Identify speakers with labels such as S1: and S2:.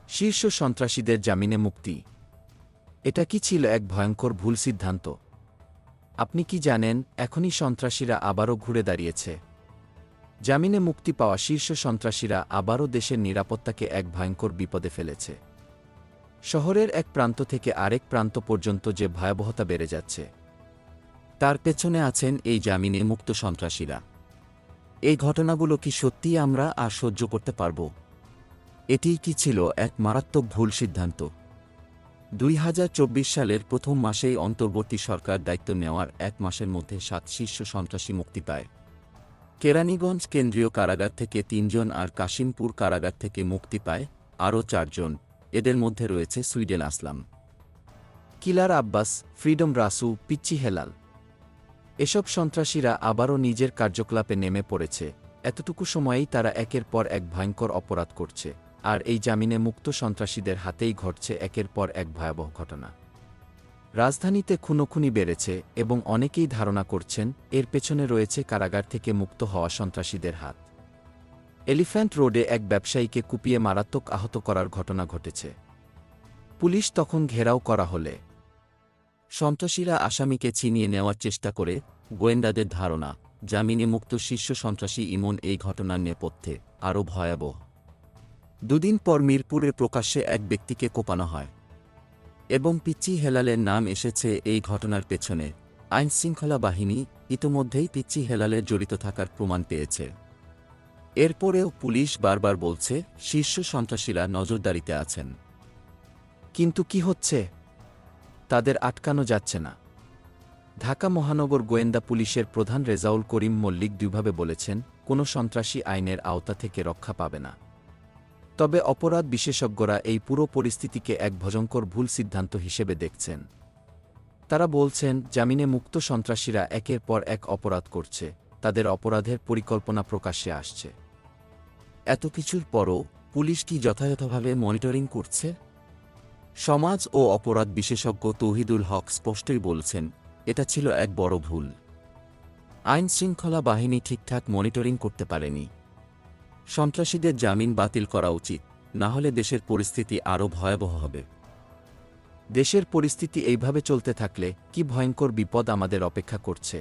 S1: শীর্ষ সন্ত্রাসীদের জামিনে মুক্তি। এটা কি ছিল এক ভয়ঙ্কর ভুল সিদ্ধান্ত? আপনি কি জানেন, এখনই সন্ত্রাসীরা আবারও ঘুরে দাঁড়িয়েছে? জামিনে মুক্তি পাওয়া শীর্ষ সন্ত্রাসীরা আবারও দেশের নিরাপত্তাকে এক ভয়ঙ্কর বিপদে ফেলেছে। শহরের এক প্রান্ত থেকে আরেক প্রান্ত পর্যন্ত যে ভয়াবহতা বেড়ে যাচ্ছে, তার পেছনে আছেন এই জামিনে মুক্ত সন্ত্রাসীরা। এই ঘটনাগুলো কি সত্যিই আমরা আর সহ্য করতে পারব? এটিই কি ছিল এক মারাত্মক ভুল সিদ্ধান্ত? 2024 সালের প্রথম মাসেই অন্তর্বর্তী সরকার দায়িত্ব নেওয়ার 1 মাসের মধ্যে 7 শীর্ষ সন্ত্রাসী মুক্তি পায়। কেরানীগঞ্জ কেন্দ্রীয় কারাগার থেকে 3 জন আর কাশিমপুর কারাগার থেকে মুক্তি পায় আরও 4 জন। এদের মধ্যে রয়েছে সুইডেন আসলাম, কিলার আব্বাস, ফ্রিডম রাসু, পিচ্চি হেলাল। এসব সন্ত্রাসীরা আবারও নিজের কার্যকলাপে নেমে পড়েছে। এতটুকু সময়েই তারা একের পর এক ভয়ঙ্কর অপরাধ করছে, আর এই জামিনে মুক্ত সন্ত্রাসীদের হাতেই ঘটছে একের পর এক ভয়াবহ ঘটনা। রাজধানীতে খুনোখুনি বেড়েছে এবং অনেকেই ধারণা করছেন এর পেছনে রয়েছে কারাগার থেকে মুক্ত হওয়া সন্ত্রাসীদের হাত। এলিফ্যান্ট রোডে এক ব্যবসায়ীকে কুপিয়ে মারাত্মক আহত করার ঘটনা ঘটেছে। পুলিশ তখন ঘেরাও করা হলে সন্ত্রাসীরা আসামিকে ছিনিয়ে নেওয়ার চেষ্টা করে। গোয়েন্দাদের ধারণা, জামিনে মুক্ত শীর্ষ সন্ত্রাসী ইমন এই ঘটনার নেপথ্যে। আরও ভয়াবহ, দুদিন পর মিরপুরে প্রকাশ্যে এক ব্যক্তিকে কোপানো হয় এবং পিচ্চি হেলালের নাম এসেছে এই ঘটনার পেছনে। আইনশৃঙ্খলা বাহিনী ইতোমধ্যেই পিচ্চি হেলালের জড়িত থাকার প্রমাণ পেয়েছে। এরপরেও পুলিশ বারবার বলছে শীর্ষ সন্ত্রাসীরা নজরদারিতে আছেন। কিন্তু কি হচ্ছে? তাদের আটকানো যাচ্ছে না। ঢাকা মহানগর গোয়েন্দা পুলিশের প্রধান রেজাউল করিম মল্লিক দুইভাবে বলেছেন, কোনো সন্ত্রাসী আইনের আওতা থেকে রক্ষা পাবে না। তবে অপরাধ বিশেষজ্ঞরা এই পুরো পরিস্থিতিকে এক ভয়ঙ্কর ভুল সিদ্ধান্ত হিসেবে দেখছেন। তারা বলছেন, জামিনে মুক্ত সন্ত্রাসীরা একের পর এক অপরাধ করছে, তাদের অপরাধের পরিকল্পনা প্রকাশ্যে আসছে। এত কিছুর পরও পুলিশ কি যথাযথভাবে মনিটরিং করছে? সমাজ ও অপরাধ বিশেষজ্ঞ তৌহিদুল হক স্পষ্টই বলছেন, এটা ছিল এক বড় ভুল। আইনশৃঙ্খলা বাহিনী ঠিকঠাক মনিটরিং করতে পারেনি। সন্ত্রাসীদের জামিন বাতিল করা উচিত, না হলে দেশের পরিস্থিতি আরও ভয়াবহ হবে। দেশের পরিস্থিতি এইভাবে চলতে থাকলে কি ভয়ঙ্কর বিপদ আমাদের অপেক্ষা করছে।